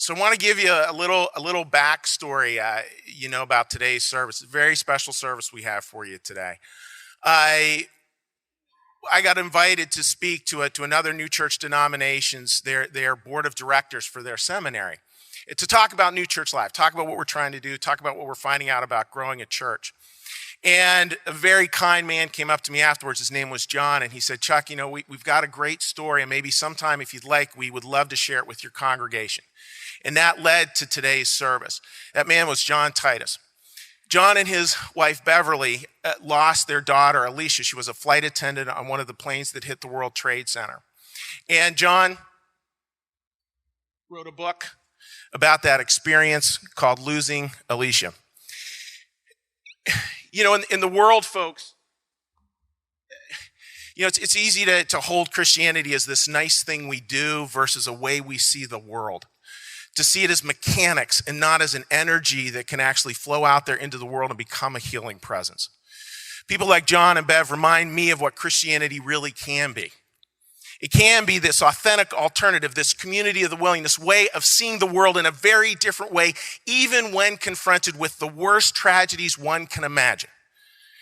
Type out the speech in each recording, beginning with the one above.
So I want to give you a little backstory, about today's service. It's a very special service we have for you today. I I got invited to speak to another new church denominations, their board of directors for their seminary, to talk about New Church Life, talk about what we're trying to do, talk about what we're finding out about growing a church. And a very kind man came up to me afterwards. His name was John, and he said, "Chuck, we've got a great story, and maybe sometime, if you'd like, we would love to share it with your congregation." And that led to today's service. That man was John Titus. John and his wife, Beverly, lost their daughter, Alicia. She was a flight attendant on one of the planes that hit the World Trade Center. And John wrote a book about that experience called Losing Alicia. In the world, folks, it's easy to hold Christianity as this nice thing we do versus a way we see the world. To see it as mechanics and not as an energy that can actually flow out there into the world and become a healing presence. People like John and Bev remind me of what Christianity really can be. It can be this authentic alternative, this community of the willing, this way of seeing the world in a very different way, even when confronted with the worst tragedies one can imagine.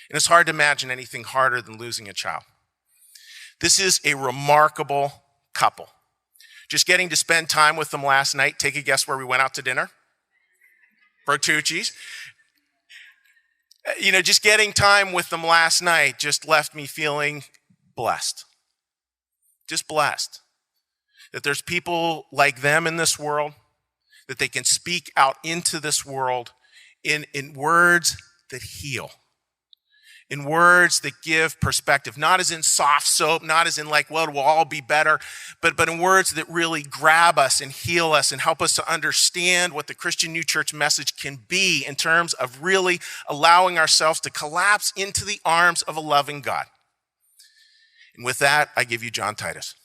And it's hard to imagine anything harder than losing a child. This is a remarkable couple. Just getting to spend time with them last night. Take a guess where we went out to dinner? Bertucci's. Just getting time with them last night just left me feeling blessed. Just blessed. That there's people like them in this world, that they can speak out into this world in words that heal. In words that give perspective, not as in soft soap, not as in like, well, it will all be better, but in words that really grab us and heal us and help us to understand what the Christian New Church message can be in terms of really allowing ourselves to collapse into the arms of a loving God. And with that, I give you John Titus.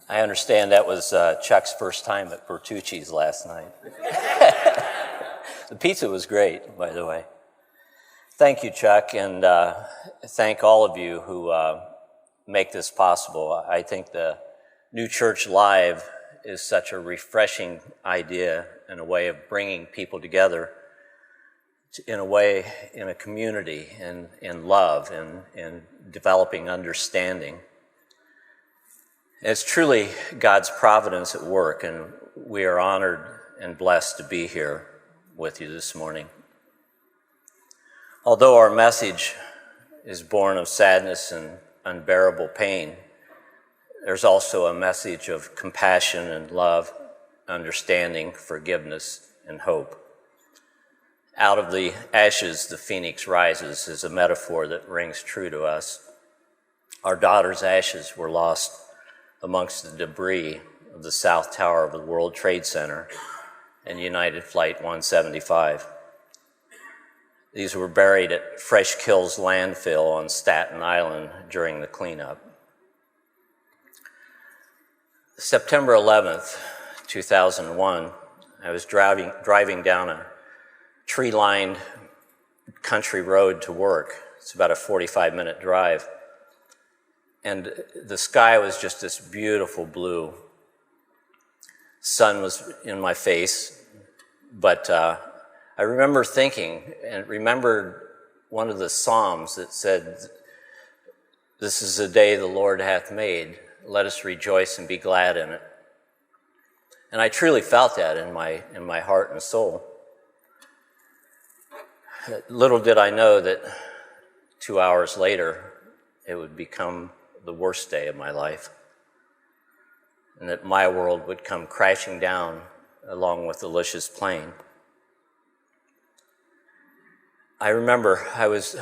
I understand that was Chuck's first time at Bertucci's last night. The pizza was great, by the way. Thank you, Chuck, and thank all of you who make this possible. I think the New Church Live is such a refreshing idea and a way of bringing people together in a community, in love, and developing understanding. It's truly God's providence at work, and we are honored and blessed to be here with you this morning. Although our message is born of sadness and unbearable pain, there's also a message of compassion and love, understanding, forgiveness, and hope. Out of the ashes, the phoenix rises is a metaphor that rings true to us. Our daughter's ashes were lost amongst the debris of the South Tower of the World Trade Center and United Flight 175. These were buried at Fresh Kills landfill on Staten Island during the cleanup. September 11th, 2001, I was driving down a tree-lined country road to work. It's about a 45-minute drive. And the sky was just this beautiful blue. Sun was in my face, but I remember thinking and remembered one of the Psalms that said, "This is the day the Lord hath made. Let us rejoice and be glad in it." And I truly felt that in my heart and soul. Little did I know that 2 hours later, it would become the worst day of my life, and that my world would come crashing down along with Alicia's plane. I remember I was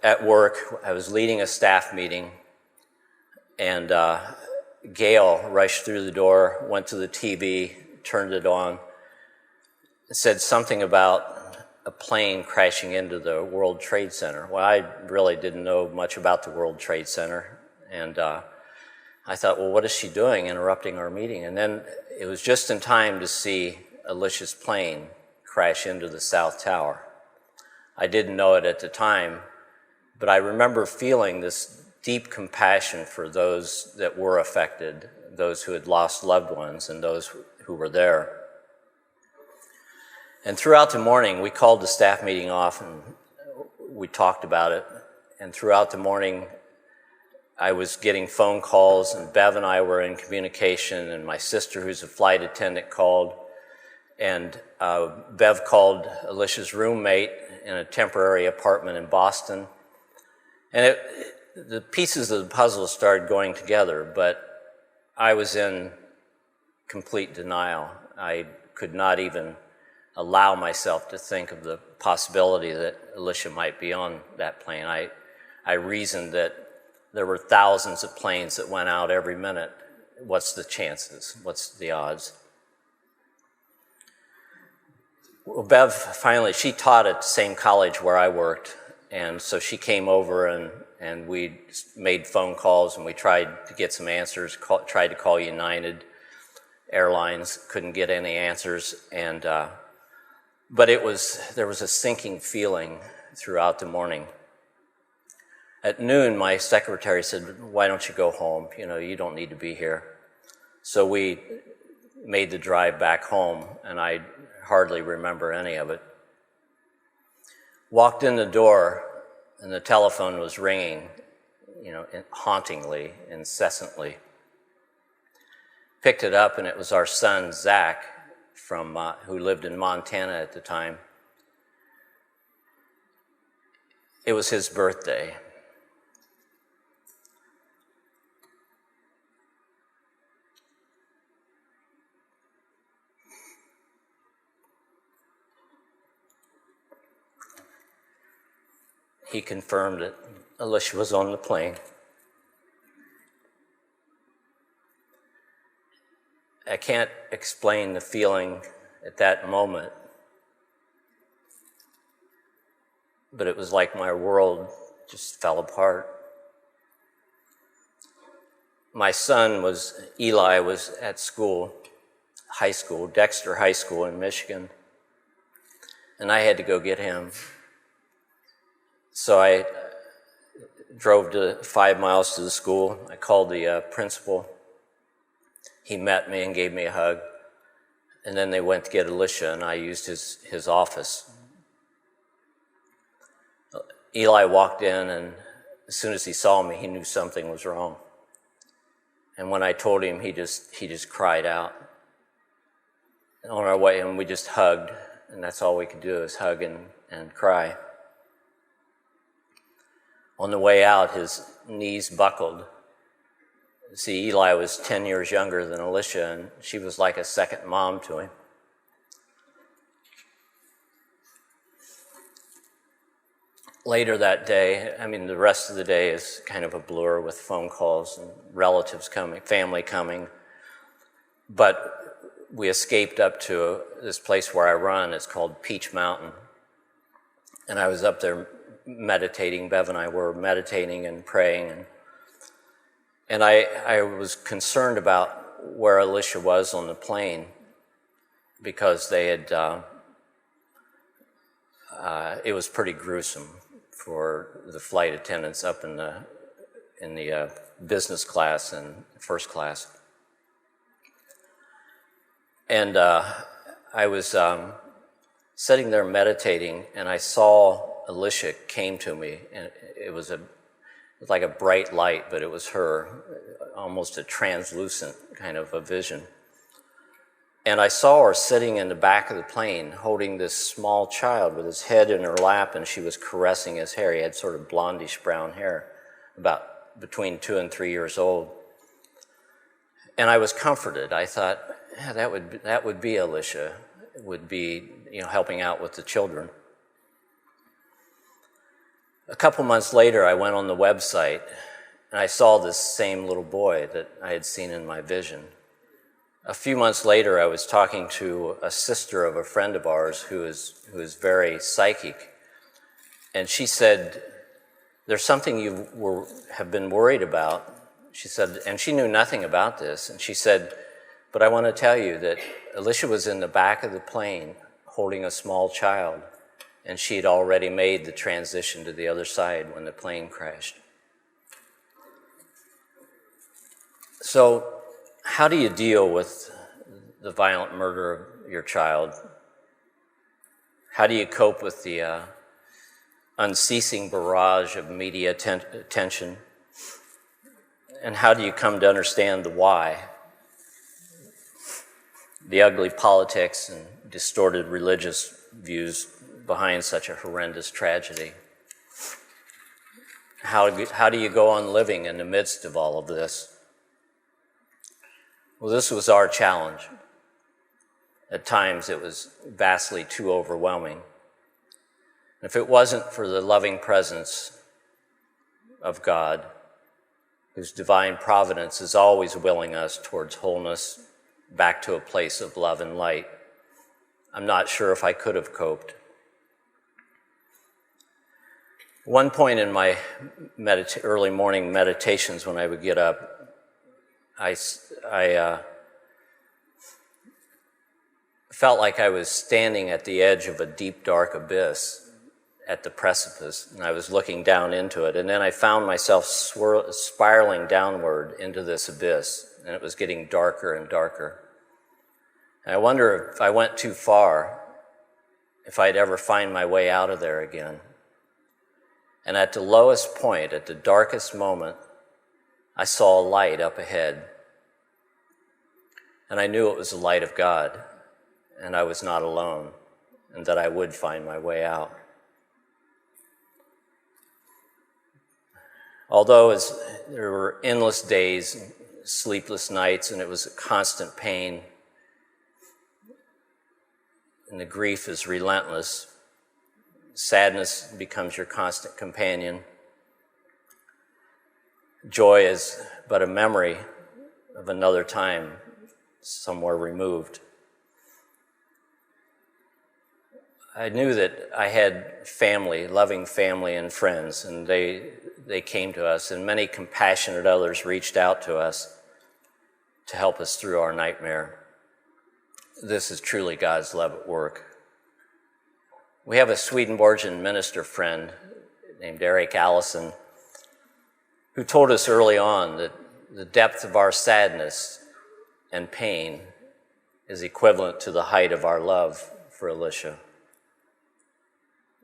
at work, I was leading a staff meeting, and Gail rushed through the door, went to the TV, turned it on, said something about a plane crashing into the World Trade Center. Well, I really didn't know much about the World Trade Center. And I thought, well, what is she doing interrupting our meeting? And then it was just in time to see Alicia's plane crash into the South Tower. I didn't know it at the time, but I remember feeling this deep compassion for those that were affected, those who had lost loved ones and those who were there. And throughout the morning, we called the staff meeting off and we talked about it. And throughout the morning, I was getting phone calls, and Bev and I were in communication, and my sister, who's a flight attendant, called. And Bev called Alicia's roommate in a temporary apartment in Boston. And the pieces of the puzzle started going together, but I was in complete denial. I could not even allow myself to think of the possibility that Alicia might be on that plane. I reasoned that there were thousands of planes that went out every minute. What's the chances? What's the odds? Well, Bev finally, she taught at the same college where I worked, and so she came over and we made phone calls and we tried to get some answers, tried to call United Airlines, couldn't get any answers, and but there was a sinking feeling throughout the morning. At noon, my secretary said, "Why don't you go home? You don't need to be here." So we made the drive back home, and I hardly remember any of it. Walked in the door, and the telephone was ringing, hauntingly, incessantly. Picked it up, and it was our son, Zach, who lived in Montana at the time. It was his birthday. He confirmed that Alicia was on the plane. I can't explain the feeling at that moment, but it was like my world just fell apart. My son Eli was at school, high school, Dexter High School in Michigan, and I had to go get him. So I drove 5 miles to the school. I called the principal. He met me and gave me a hug. And then they went to get Alicia, and I used his office. Eli walked in, and as soon as he saw me, he knew something was wrong. And when I told him, he just cried out. And on our way, and we just hugged, and that's all we could do is hug and cry. On the way out, his knees buckled. See, Eli was 10 years younger than Alicia, and she was like a second mom to him. Later that day, the rest of the day is kind of a blur with phone calls and relatives coming, family coming. But we escaped up to this place where I run. It's called Peach Mountain. And I was up there meditating. Bev and I were meditating and praying. And I was concerned about where Alicia was on the plane because they had, it was pretty gruesome for the flight attendants up in the business class and first class. And I was sitting there meditating, and I saw Alicia came to me, and it was like a bright light, but it was her, almost a translucent kind of a vision. And I saw her sitting in the back of the plane holding this small child with his head in her lap, and she was caressing his hair. He had sort of blondish brown hair, about between 2 and 3 years old. And I was comforted. I thought, yeah, that would be Alicia, would be helping out with the children. A couple months later, I went on the website, and I saw this same little boy that I had seen in my vision. A few months later, I was talking to a sister of a friend of ours who is very psychic, and she said, "There's something you have been worried about." She said, and she knew nothing about this, and she said, "But I want to tell you that Alicia was in the back of the plane holding a small child, and she'd already made the transition to the other side when the plane crashed. So, how do you deal with the violent murder of your child? How do you cope with the unceasing barrage of media attention? And how do you come to understand the why? The ugly politics and distorted religious views behind such a horrendous tragedy. How do you go on living in the midst of all of this? Well, this was our challenge. At times it was vastly too overwhelming. If it wasn't for the loving presence of God, whose divine providence is always willing us towards wholeness, back to a place of love and light, I'm not sure if I could have coped. One point in my early morning meditations when I would get up, I felt like I was standing at the edge of a deep, dark abyss at the precipice, and I was looking down into it, and then I found myself spiraling downward into this abyss, and it was getting darker and darker. And I wonder if I went too far, if I'd ever find my way out of there again. And at the lowest point, at the darkest moment, I saw a light up ahead. And I knew it was the light of God, and I was not alone, and that I would find my way out. Although there were endless days, sleepless nights, and it was a constant pain, and the grief is relentless, sadness becomes your constant companion. Joy is but a memory of another time somewhere removed. I knew that I had family, loving family and friends, and they came to us, and many compassionate others reached out to us to help us through our nightmare. This is truly God's love at work. We have a Swedenborgian minister friend named Eric Allison who told us early on that the depth of our sadness and pain is equivalent to the height of our love for Alicia.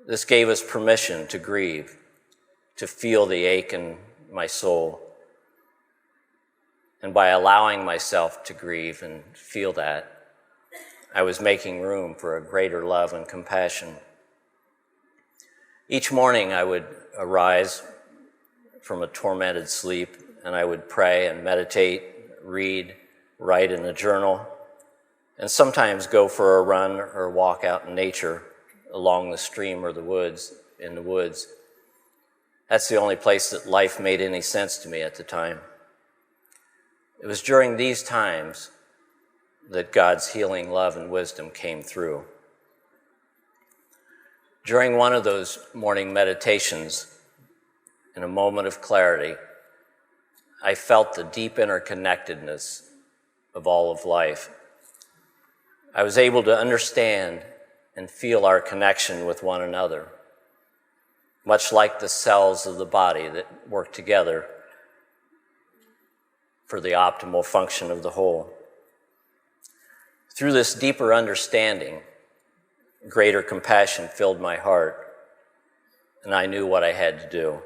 This gave us permission to grieve, to feel the ache in my soul. And by allowing myself to grieve and feel that, I was making room for a greater love and compassion. Each morning I would arise from a tormented sleep, and I would pray and meditate, read, write in a journal, and sometimes go for a run or walk out in nature along the stream or in the woods. That's the only place that life made any sense to me at the time. It was during these times that God's healing love and wisdom came through. During one of those morning meditations, in a moment of clarity, I felt the deep interconnectedness of all of life. I was able to understand and feel our connection with one another, much like the cells of the body that work together for the optimal function of the whole. Through this deeper understanding, greater compassion filled my heart, and I knew what I had to do.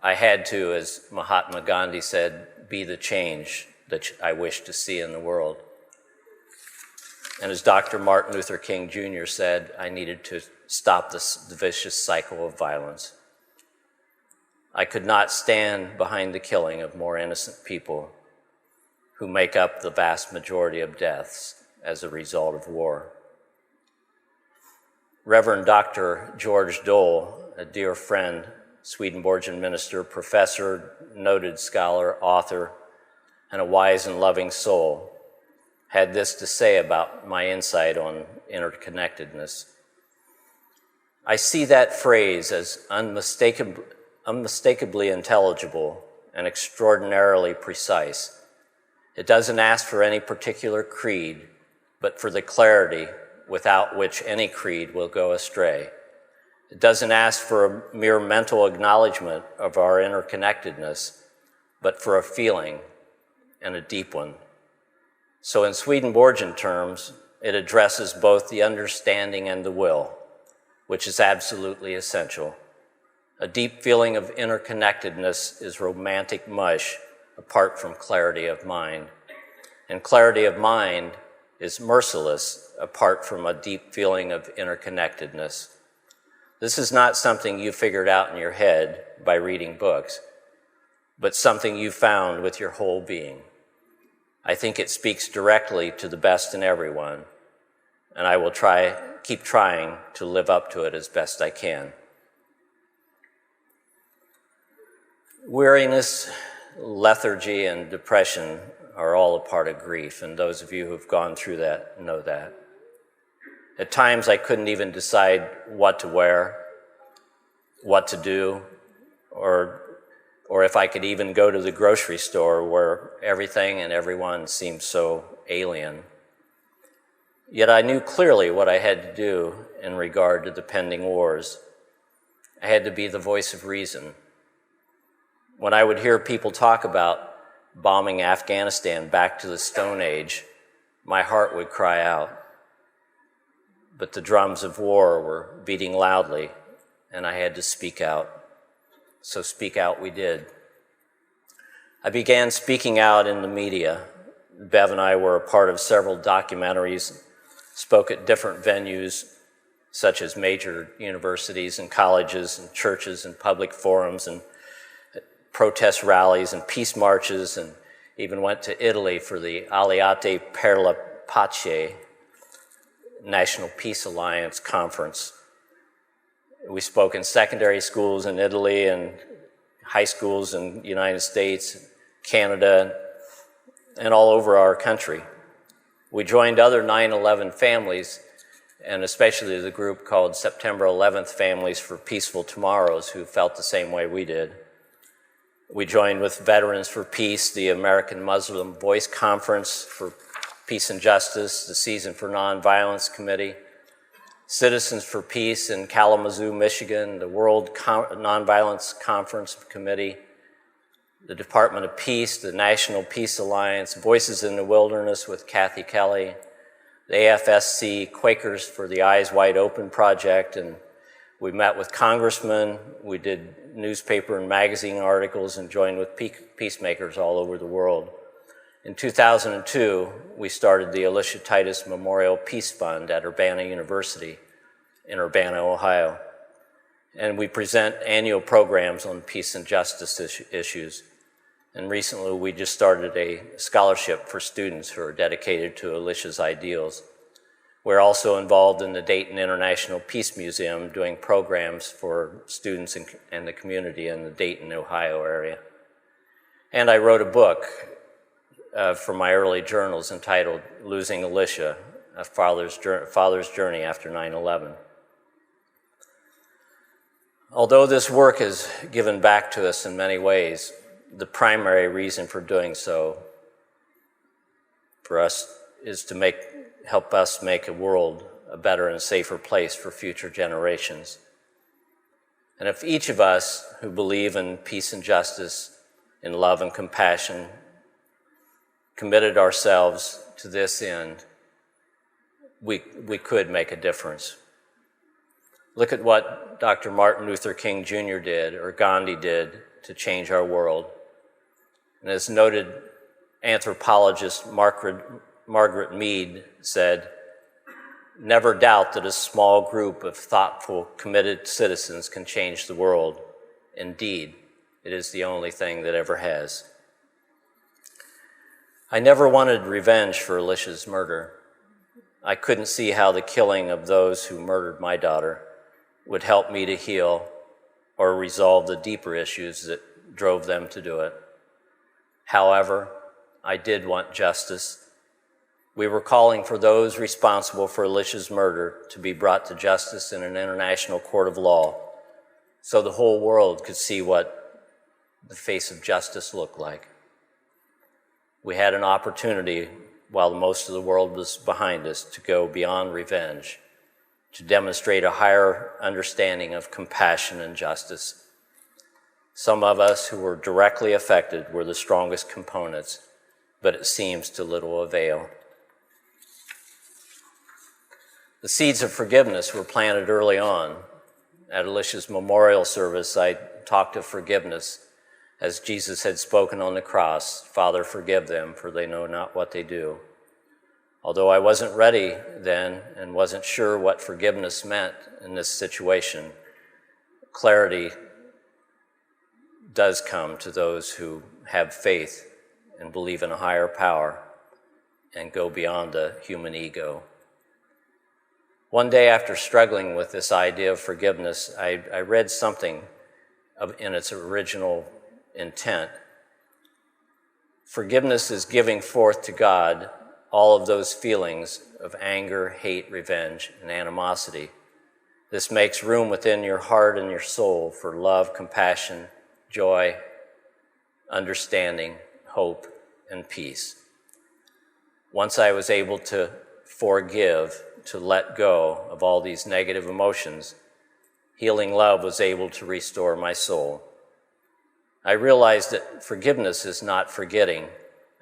I had to, as Mahatma Gandhi said, be the change that I wish to see in the world. And as Dr. Martin Luther King Jr. said, I needed to stop the vicious cycle of violence. I could not stand behind the killing of more innocent people who make up the vast majority of deaths as a result of war. Reverend Dr. George Dole, a dear friend, Swedenborgian minister, professor, noted scholar, author, and a wise and loving soul, had this to say about my insight on interconnectedness. I see that phrase as unmistakably intelligible and extraordinarily precise. It doesn't ask for any particular creed, but for the clarity without which any creed will go astray. It doesn't ask for a mere mental acknowledgement of our interconnectedness, but for a feeling, and a deep one. So in Swedenborgian terms, it addresses both the understanding and the will, which is absolutely essential. A deep feeling of interconnectedness is romantic mush apart from clarity of mind. And clarity of mind is merciless apart from a deep feeling of interconnectedness. This is not something you figured out in your head by reading books, but something you found with your whole being. I think it speaks directly to the best in everyone, and I will keep trying to live up to it as best I can. Weariness, lethargy, and depression are all a part of grief, and those of you who've gone through that know that. At times I couldn't even decide what to wear, what to do, or if I could even go to the grocery store where everything and everyone seemed so alien. Yet I knew clearly what I had to do in regard to the pending wars. I had to be the voice of reason. When I would hear people talk about bombing Afghanistan back to the Stone Age, my heart would cry out. But the drums of war were beating loudly, and I had to speak out. So speak out we did. I began speaking out in the media. Bev and I were a part of several documentaries, spoke at different venues, such as major universities and colleges and churches and public forums and protest rallies and peace marches, and even went to Italy for the Alleate per la Pace National Peace Alliance Conference. We spoke in secondary schools in Italy and high schools in the United States, Canada, and all over our country. We joined other 9/11 families, and especially the group called September 11th Families for Peaceful Tomorrows, who felt the same way we did. We joined with Veterans for Peace, the American Muslim Voice Conference for Peace and Justice, the Season for Nonviolence Committee, Citizens for Peace in Kalamazoo, Michigan, the World Nonviolence Conference Committee, the Department of Peace, the National Peace Alliance, Voices in the Wilderness with Kathy Kelly, the AFSC, Quakers for the Eyes Wide Open Project, and we met with congressmen, we did newspaper and magazine articles, and joined with peacemakers all over the world. In 2002, we started the Alicia Titus Memorial Peace Fund at Urbana University in Urbana, Ohio. And we present annual programs on peace and justice issues. And recently, we just started a scholarship for students who are dedicated to Alicia's ideals. We're also involved in the Dayton International Peace Museum doing programs for students and the community in the Dayton, Ohio area. And I wrote a book from my early journals entitled Losing Alicia, A Father's Journey After 9/11. Although this work is given back to us in many ways, the primary reason for doing so for us is to help us make a world a better and safer place for future generations. And if each of us who believe in peace and justice, in love and compassion, committed ourselves to this end, we could make a difference. Look at what Dr. Martin Luther King Jr. did, or Gandhi did, to change our world. And as noted anthropologist Margaret Mead said, "Never doubt that a small group of thoughtful, committed citizens can change the world. Indeed, it is the only thing that ever has." I never wanted revenge for Alicia's murder. I couldn't see how the killing of those who murdered my daughter would help me to heal or resolve the deeper issues that drove them to do it. However, I did want justice. We were calling for those responsible for Alicia's murder to be brought to justice in an international court of law so the whole world could see what the face of justice looked like. We had an opportunity while most of the world was behind us, to go beyond revenge, to demonstrate a higher understanding of compassion and justice. Some of us who were directly affected were the strongest components, but it seems to little avail. The seeds of forgiveness were planted early on. At Alicia's memorial service, I talked of forgiveness as Jesus had spoken on the cross, "Father, forgive them, for they know not what they do." Although I wasn't ready then and wasn't sure what forgiveness meant in this situation, clarity does come to those who have faith and believe in a higher power and go beyond the human ego. One day after struggling with this idea of forgiveness, I read something in its original intent. Forgiveness is giving forth to God all of those feelings of anger, hate, revenge, and animosity. This makes room within your heart and your soul for love, compassion, joy, understanding, hope, and peace. Once I was able to forgive, to let go of all these negative emotions, healing love was able to restore my soul. I realized that forgiveness is not forgetting,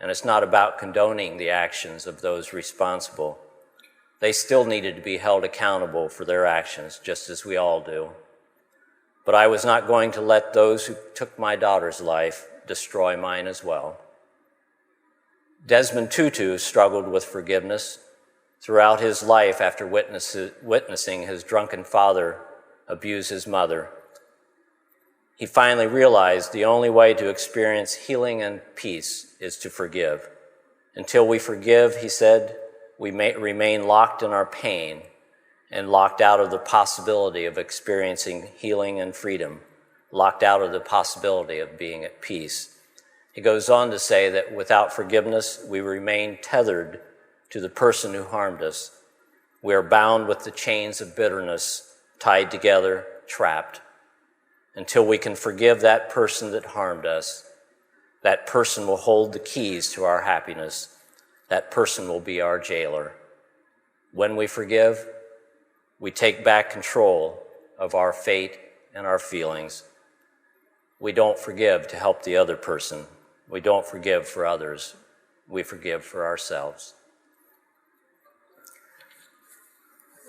and it's not about condoning the actions of those responsible. They still needed to be held accountable for their actions, just as we all do. But I was not going to let those who took my daughter's life destroy mine as well. Desmond Tutu struggled with forgiveness throughout his life after witnessing his drunken father abuse his mother. He finally realized the only way to experience healing and peace is to forgive. Until we forgive, he said, we may remain locked in our pain and locked out of the possibility of experiencing healing and freedom, locked out of the possibility of being at peace. He goes on to say that without forgiveness, we remain tethered to the person who harmed us. We are bound with the chains of bitterness, tied together, trapped. Until we can forgive that person that harmed us, that person will hold the keys to our happiness. That person will be our jailer. When we forgive, we take back control of our fate and our feelings. We don't forgive to help the other person. We don't forgive for others. We forgive for ourselves.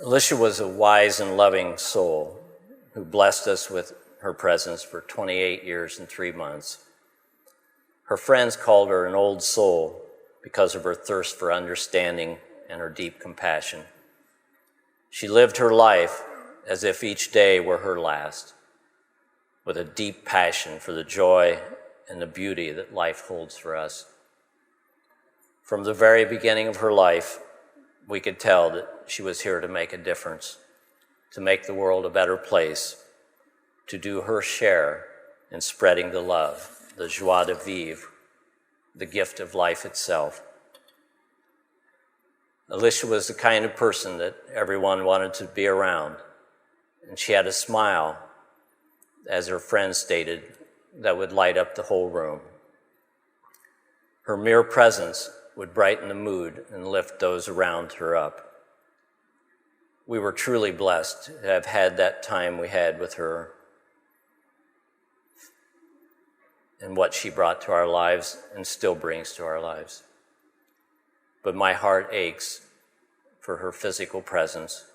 Alicia was a wise and loving soul who blessed us with her presence for 28 years and 3 months. Her friends called her an old soul because of her thirst for understanding and her deep compassion. She lived her life as if each day were her last, with a deep passion for the joy and the beauty that life holds for us. From the very beginning of her life, we could tell that she was here to make a difference, to make the world a better place, to do her share in spreading the love, the joie de vivre, the gift of life itself. Alicia was the kind of person that everyone wanted to be around, and she had a smile, as her friends stated, that would light up the whole room. Her mere presence would brighten the mood and lift those around her up. We were truly blessed to have had that time we had with her and what she brought to our lives and still brings to our lives. But my heart aches for her physical presence,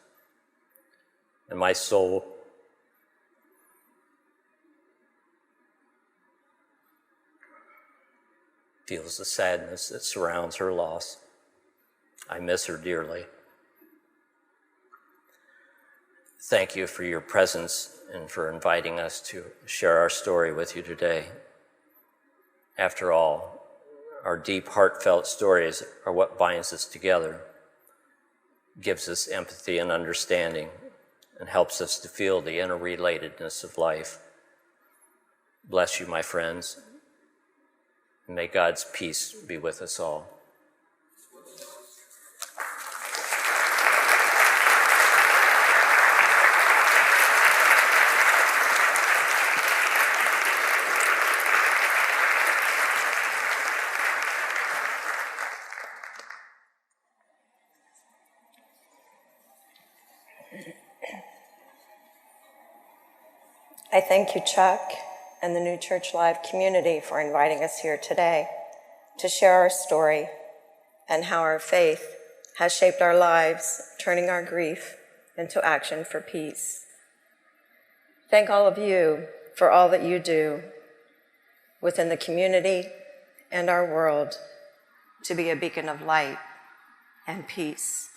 and my soul feels the sadness that surrounds her loss. I miss her dearly. Thank you for your presence and for inviting us to share our story with you today. After all, our deep, heartfelt stories are what binds us together, gives us empathy and understanding, and helps us to feel the interrelatedness of life. Bless you, my friends, and may God's peace be with us all. I thank you, Chuck, and the New Church Live community for inviting us here today to share our story and how our faith has shaped our lives, turning our grief into action for peace. Thank all of you for all that you do within the community and our world to be a beacon of light and peace.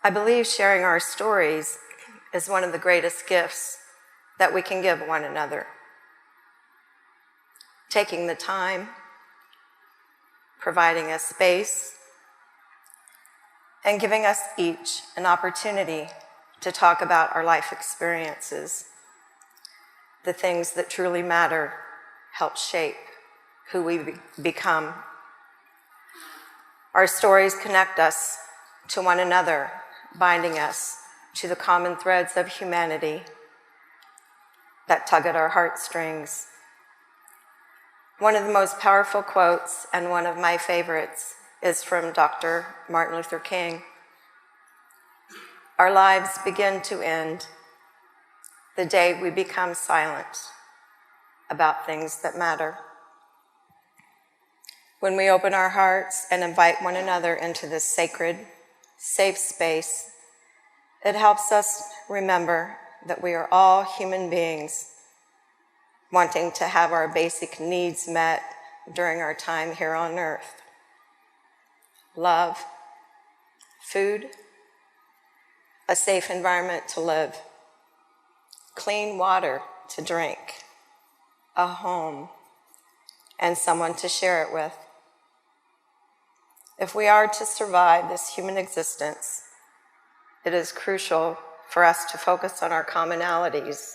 I believe sharing our stories is one of the greatest gifts that we can give one another. Taking the time, providing a space, and giving us each an opportunity to talk about our life experiences. The things that truly matter help shape who we become. Our stories connect us to one another, binding us to the common threads of humanity that tug at our heartstrings. One of the most powerful quotes, and one of my favorites, is from Dr. Martin Luther King. Our lives begin to end the day we become silent about things that matter. When we open our hearts and invite one another into this sacred, safe space, it helps us remember that we are all human beings wanting to have our basic needs met during our time here on earth. Love, food, a safe environment to live, clean water to drink, a home, and someone to share it with. If we are to survive this human existence, it is crucial for us to focus on our commonalities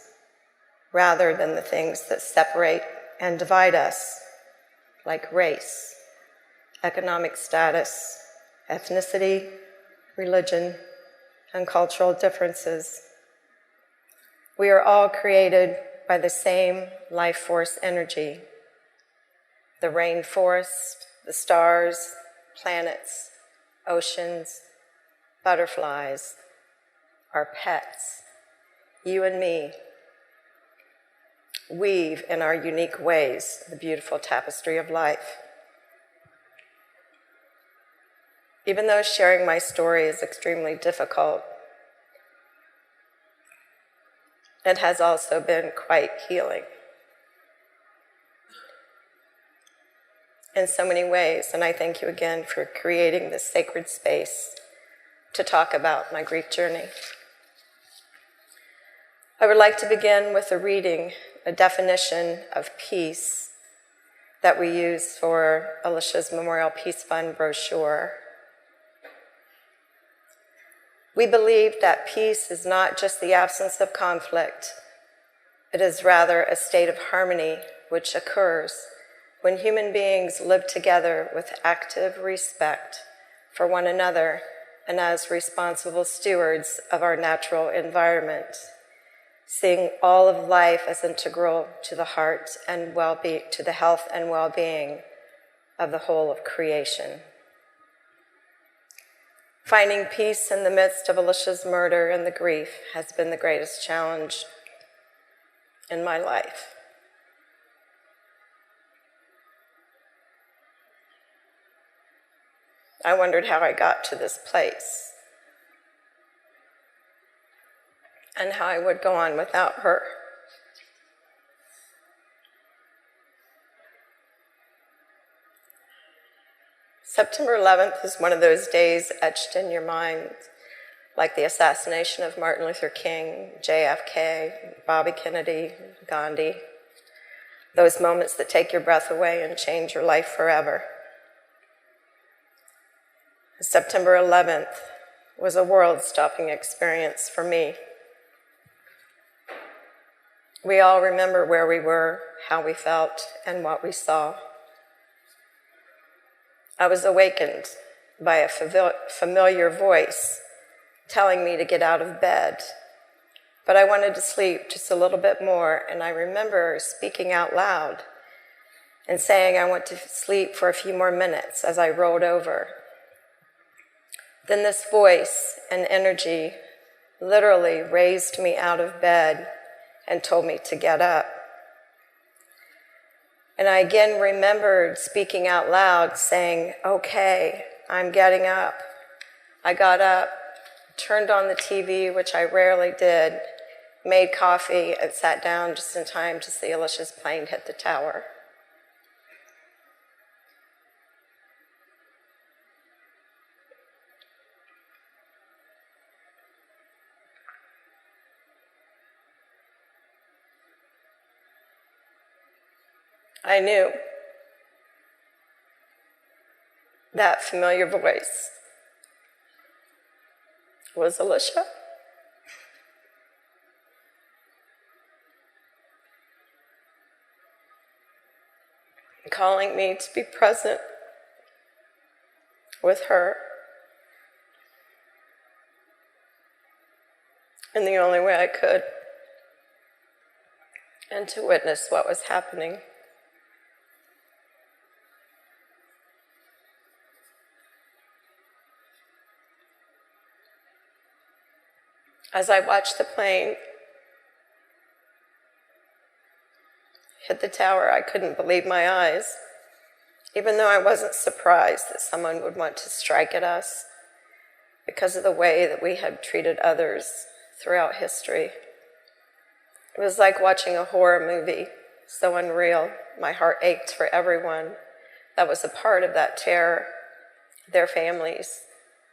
rather than the things that separate and divide us, like race, economic status, ethnicity, religion, and cultural differences. We are all created by the same life force energy. The rainforest, the stars, planets, oceans, butterflies, our pets, you and me, weave in our unique ways the beautiful tapestry of life. Even though sharing my story is extremely difficult, it has also been quite healing in so many ways, and I thank you again for creating this sacred space to talk about my grief journey. I would like to begin with a reading, a definition of peace that we use for Alicia's Memorial Peace Fund brochure. We believe that peace is not just the absence of conflict. It is rather a state of harmony which occurs when human beings live together with active respect for one another and as responsible stewards of our natural environment, seeing all of life as integral to the heart and well-being, to the health and well-being of the whole of creation. Finding peace in the midst of Alicia's murder and the grief has been the greatest challenge in my life. I wondered how I got to this place and how I would go on without her. September 11th is one of those days etched in your mind, like the assassination of Martin Luther King, JFK, Bobby Kennedy, Gandhi, those moments that take your breath away and change your life forever. September 11th was a world-stopping experience for me. We all remember where we were, how we felt, and what we saw. I was awakened by a familiar voice telling me to get out of bed, but I wanted to sleep just a little bit more, and I remember speaking out loud and saying I want to sleep for a few more minutes as I rolled over. Then this voice and energy literally raised me out of bed and told me to get up. And I again remembered speaking out loud, saying, "Okay, I'm getting up." I got up, turned on the TV, which I rarely did, made coffee, and sat down just in time to see Alicia's plane hit the tower. I knew that familiar voice was Alicia. Calling me to be present with her in the only way I could, and to witness what was happening. As I watched the plane hit the tower, I couldn't believe my eyes, even though I wasn't surprised that someone would want to strike at us because of the way that we had treated others throughout history. It was like watching a horror movie, so unreal. My heart ached for everyone that was a part of that terror, their families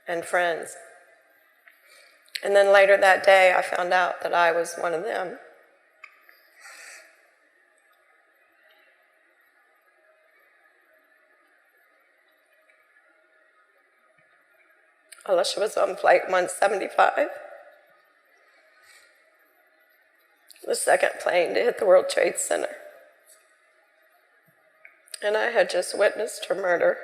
and friends. And then later that day, I found out that I was one of them. Alicia was on flight 175, the second plane to hit the World Trade Center. And I had just witnessed her murder.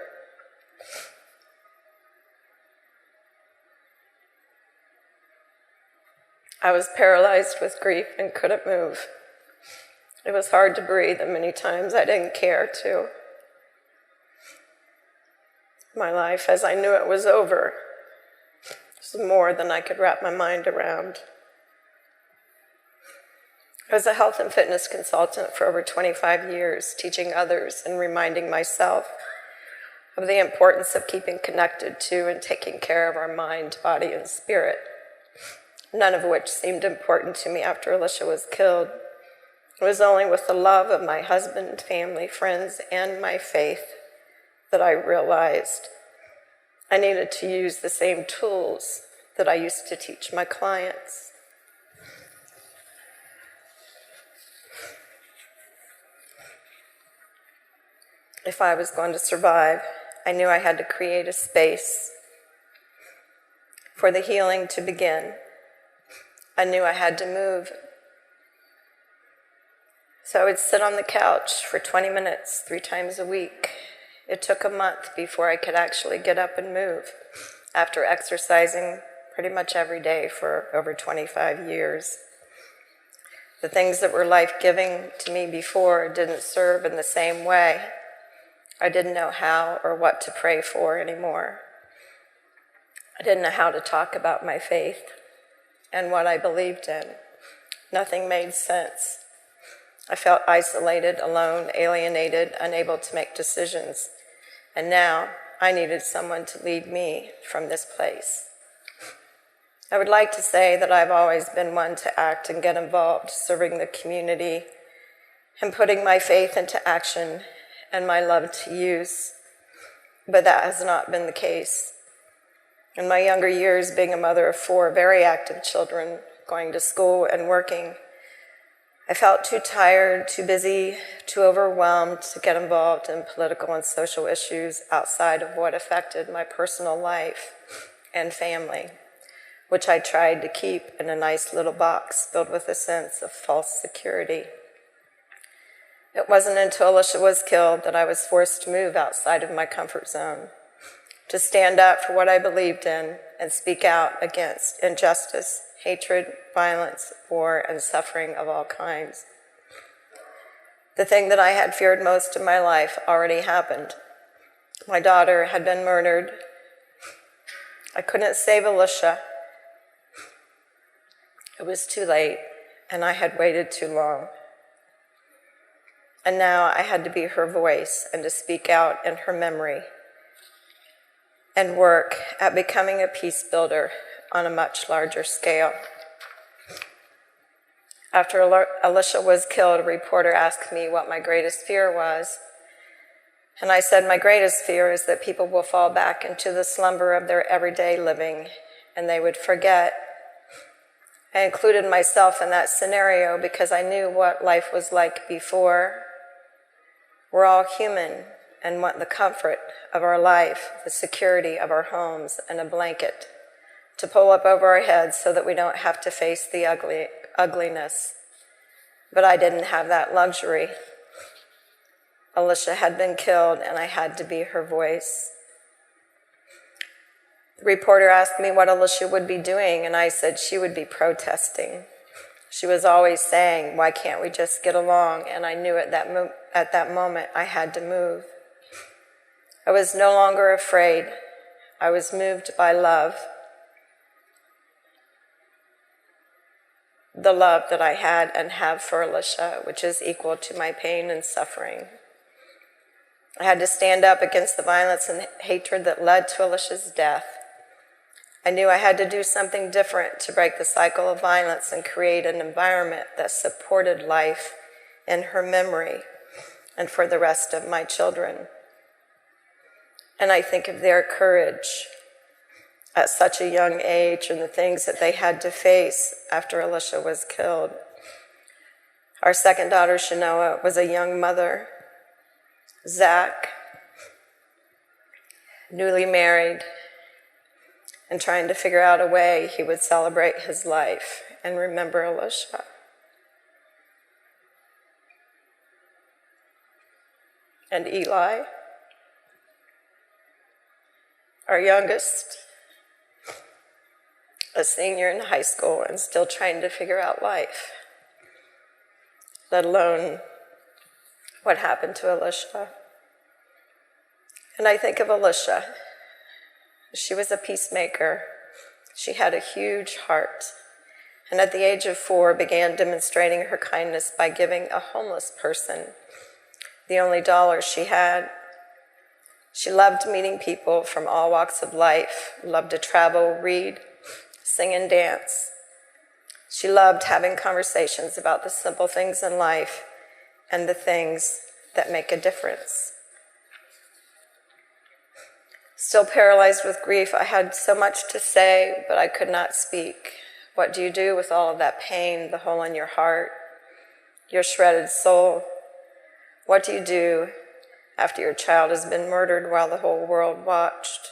I was paralyzed with grief and couldn't move. It was hard to breathe, and many times I didn't care to. My life, as I knew it was over, was more than I could wrap my mind around. I was a health and fitness consultant for over 25 years, teaching others and reminding myself of the importance of keeping connected to and taking care of our mind, body, and spirit, none of which seemed important to me after Alicia was killed. It was only with the love of my husband, family, friends, and my faith that I realized I needed to use the same tools that I used to teach my clients. If I was going to survive, I knew I had to create a space for the healing to begin. I knew I had to move. So I would sit on the couch for 20 minutes, 3 times a week. It took a month before I could actually get up and move, after exercising pretty much every day for over 25 years. The things that were life-giving to me before didn't serve in the same way. I didn't know how or what to pray for anymore. I didn't know how to talk about my faith and what I believed in. Nothing made sense. I felt isolated, alone, alienated, unable to make decisions. And now I needed someone to lead me from this place. I would like to say that I've always been one to act and get involved, serving the community and putting my faith into action and my love to use. But that has not been the case. In my younger years, being a mother of 4 very active children, going to school and working, I felt too tired, too busy, too overwhelmed to get involved in political and social issues outside of what affected my personal life and family, which I tried to keep in a nice little box filled with a sense of false security. It wasn't until Alicia was killed that I was forced to move outside of my comfort zone, to stand up for what I believed in and speak out against injustice, hatred, violence, war, and suffering of all kinds. The thing that I had feared most in my life already happened. My daughter had been murdered I couldn't save Alicia. It was too late, and I had waited too long. And now I had to be her voice and to speak out in her memory and work at becoming a peace builder on a much larger scale. After Alicia was killed, a reporter asked me what my greatest fear was. And I said, my greatest fear is that people will fall back into the slumber of their everyday living and they would forget. I included myself in that scenario because I knew what life was like before. We're all human and want the comfort of our life, the security of our homes, and a blanket to pull up over our heads so that we don't have to face the ugliness. But I didn't have that luxury. Alicia had been killed, and I had to be her voice. The reporter asked me what Alicia would be doing, and I said she would be protesting. She was always saying, why can't we just get along? And I knew at that moment I had to move. I was no longer afraid. I was moved by love. The love that I had and have for Alicia, which is equal to my pain and suffering. I had to stand up against the violence and hatred that led to Alicia's death. I knew I had to do something different to break the cycle of violence and create an environment that supported life in her memory and for the rest of my children. And I think of their courage at such a young age and the things that they had to face after Alicia was killed. Our second daughter, Shanoa, was a young mother. Zach, newly married, and trying to figure out a way he would celebrate his life and remember Alicia. And Eli, our youngest, a senior in high school and still trying to figure out life, let alone what happened to Alicia. And I think of Alicia. She was a peacemaker. She had a huge heart. And at the age of 4, began demonstrating her kindness by giving a homeless person the only dollar she had. She loved meeting people from all walks of life, loved to travel, read, sing, and dance. She loved having conversations about the simple things in life and the things that make a difference. Still paralyzed with grief, I had so much to say, but I could not speak. What do you do with all of that pain, the hole in your heart, your shredded soul? What do you do after your child has been murdered while the whole world watched?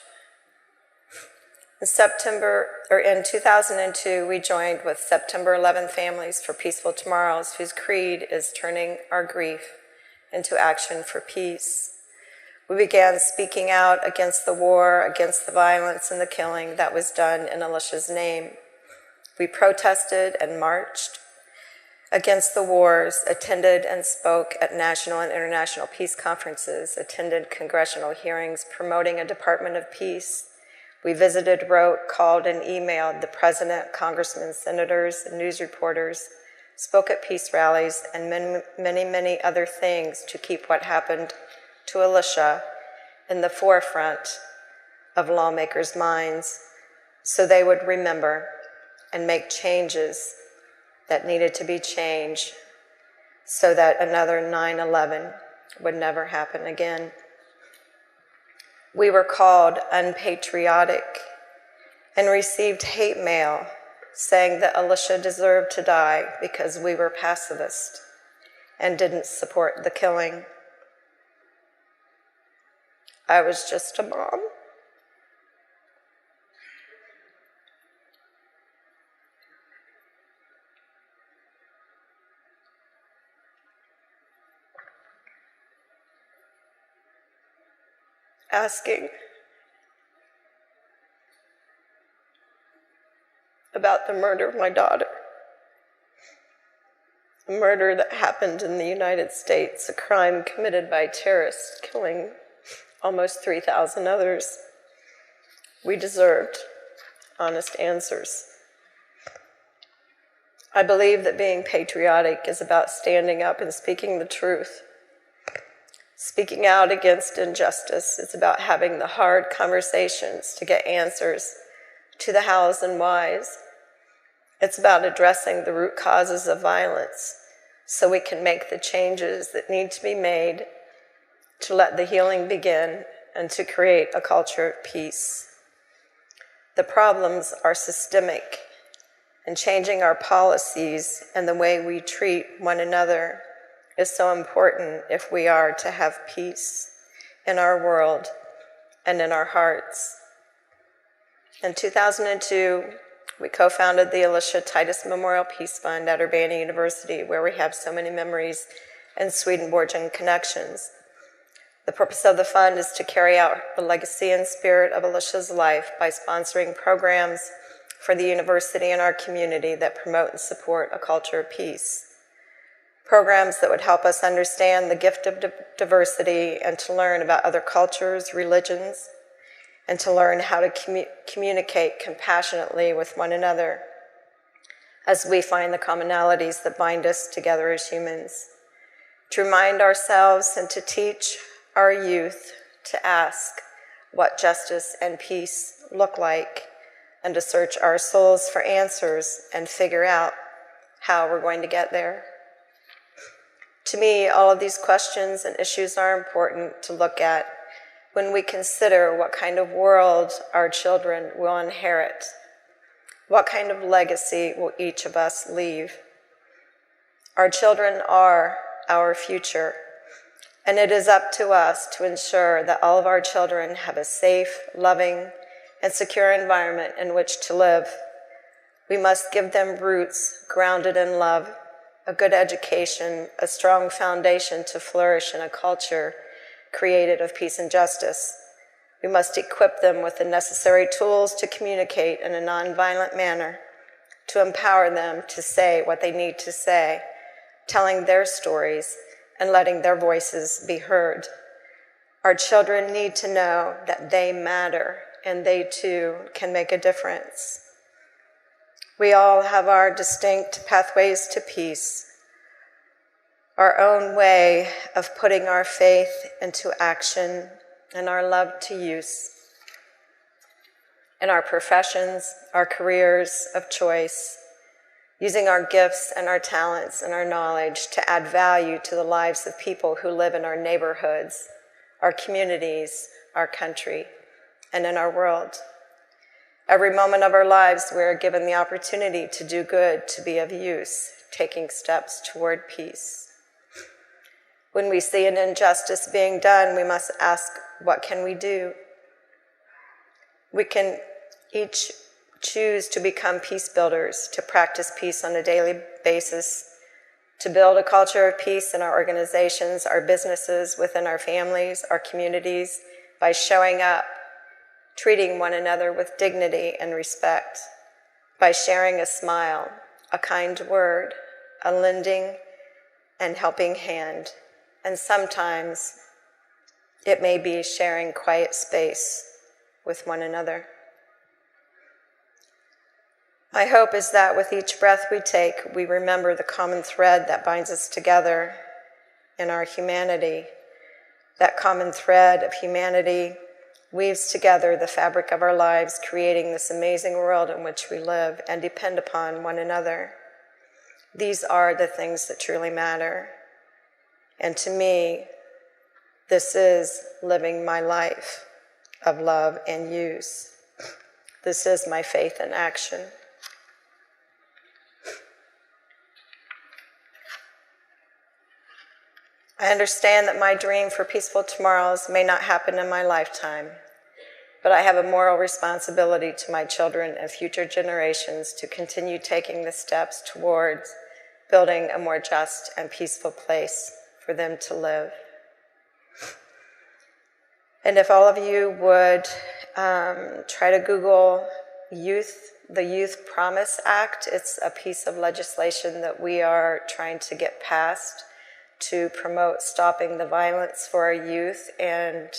In 2002, we joined with September 11 Families for Peaceful Tomorrows, whose creed is turning our grief into action for peace. We began speaking out against the war, against the violence and the killing that was done in Alicia's name. We protested and marched against the wars, attended and spoke at national and international peace conferences, attended congressional hearings promoting a Department of Peace. We visited, wrote, called, and emailed the president, congressmen, senators, and news reporters, spoke at peace rallies, and many, many other things to keep what happened to Alicia in the forefront of lawmakers' minds so they would remember and make changes that needed to be changed so that another 9/11 would never happen again. We were called unpatriotic and received hate mail saying that Alicia deserved to die because we were pacifist and didn't support the killing. I was just a mom. Asking about the murder of my daughter. A murder that happened in the United States, a crime committed by terrorists, killing almost 3,000 others. We deserved honest answers. I believe that being patriotic is about standing up and speaking the truth. Speaking out against injustice is about having the hard conversations to get answers to the hows and whys. It's about addressing the root causes of violence so we can make the changes that need to be made to let the healing begin and to create a culture of peace. The problems are systemic, and changing our policies and the way we treat one another is so important if we are to have peace in our world and in our hearts. In 2002, we co-founded the Alicia Titus Memorial Peace Fund at Urbana University, where we have so many memories and Swedenborgian connections. The purpose of the fund is to carry out the legacy and spirit of Alicia's life by sponsoring programs for the university and our community that promote and support a culture of peace. Programs that would help us understand the gift of diversity and to learn about other cultures, religions, and to learn how to communicate compassionately with one another as we find the commonalities that bind us together as humans. To remind ourselves and to teach our youth to ask what justice and peace look like, and to search our souls for answers and figure out how we're going to get there. To me, all of these questions and issues are important to look at when we consider what kind of world our children will inherit. What kind of legacy will each of us leave? Our children are our future, and it is up to us to ensure that all of our children have a safe, loving, and secure environment in which to live. We must give them roots grounded in love, a good education, a strong foundation to flourish in a culture created of peace and justice. We must equip them with the necessary tools to communicate in a nonviolent manner, to empower them to say what they need to say, telling their stories and letting their voices be heard. Our children need to know that they matter and they too can make a difference. We all have our distinct pathways to peace, our own way of putting our faith into action and our love to use in our professions, our careers of choice, using our gifts and our talents and our knowledge to add value to the lives of people who live in our neighborhoods, our communities, our country, and in our world. Every moment of our lives, we are given the opportunity to do good, to be of use, taking steps toward peace. When we see an injustice being done, we must ask, what can we do? We can each choose to become peace builders, to practice peace on a daily basis, to build a culture of peace in our organizations, our businesses, within our families, our communities, by showing up, treating one another with dignity and respect, by sharing a smile, a kind word, a lending and helping hand, and sometimes it may be sharing quiet space with one another. My hope is that with each breath we take, we remember the common thread that binds us together in our humanity. That common thread of humanity weaves together the fabric of our lives, creating this amazing world in which we live and depend upon one another. These are the things that truly matter. And to me, this is living my life of love and use. This is my faith in action. I understand that my dream for peaceful tomorrows may not happen in my lifetime, but I have a moral responsibility to my children and future generations to continue taking the steps towards building a more just and peaceful place for them to live. And if all of you would try to Google the Youth Promise Act, it's a piece of legislation that we are trying to get passed to promote stopping the violence for our youth and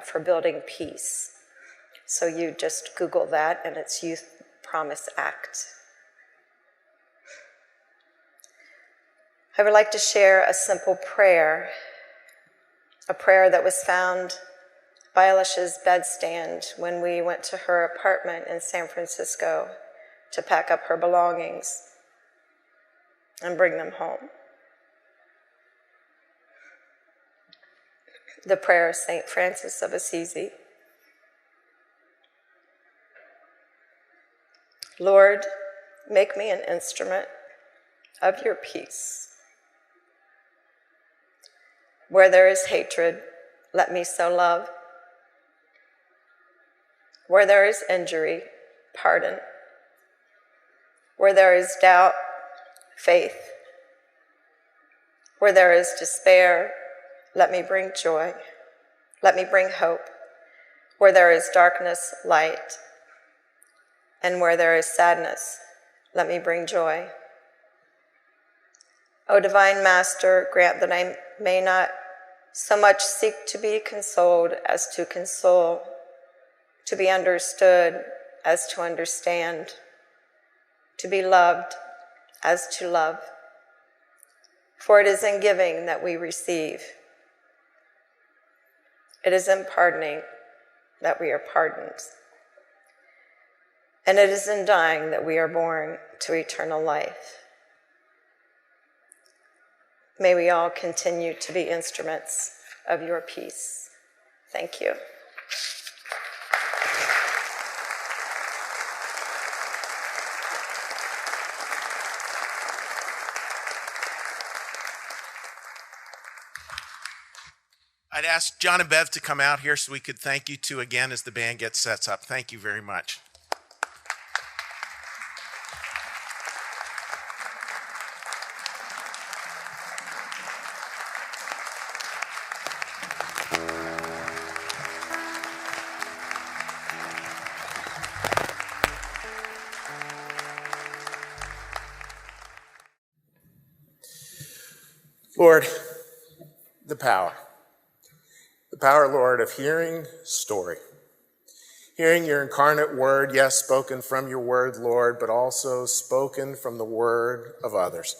for building peace. So you just Google that, and it's Youth Promise Act. I would like to share a simple prayer, a prayer that was found by Alicia's bedstand when we went to her apartment in San Francisco to pack up her belongings and bring them home. The prayer of St. Francis of Assisi. Lord, make me an instrument of your peace. Where there is hatred, let me sow love. Where there is injury, pardon. Where there is doubt, faith. Where there is despair, let me bring joy. Let me bring hope. Where there is darkness, light. And where there is sadness, let me bring joy. O divine Master, grant that I may not so much seek to be consoled as to console, to be understood as to understand, to be loved as to love. For it is in giving that we receive. It is in pardoning that we are pardoned. And it is in dying that we are born to eternal life. May we all continue to be instruments of your peace. Thank you. I'd ask John and Bev to come out here so we could thank you two again as the band gets sets up. Thank you very much. Lord, the power, Lord, of hearing story, hearing your incarnate word, yes, spoken from your word, Lord, but also spoken from the word of others,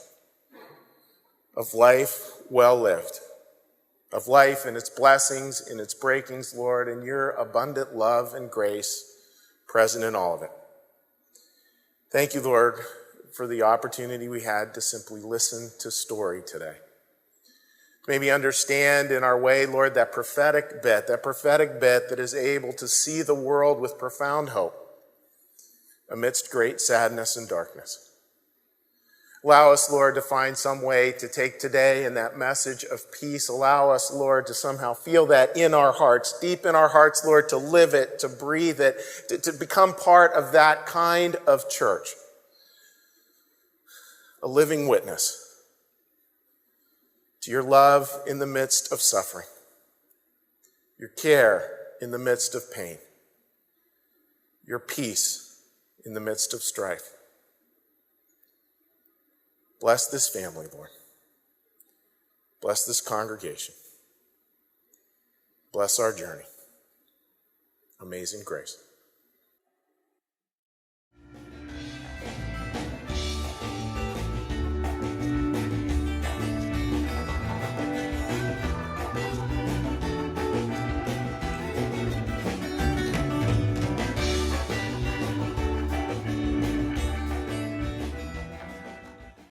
of life well lived, of life in its blessings, in its breakings, Lord, and your abundant love and grace present in all of it. Thank you, Lord, for the opportunity we had to simply listen to story today. Maybe understand in our way, Lord, that prophetic bit that is able to see the world with profound hope amidst great sadness and darkness. Allow us, Lord, to find some way to take today and that message of peace. Allow us, Lord, to somehow feel that in our hearts, deep in our hearts, Lord, to live it, to breathe it, to become part of that kind of church, a living witness to your love in the midst of suffering, your care in the midst of pain, your peace in the midst of strife. Bless this family, Lord. Bless this congregation. Bless our journey. Amazing grace.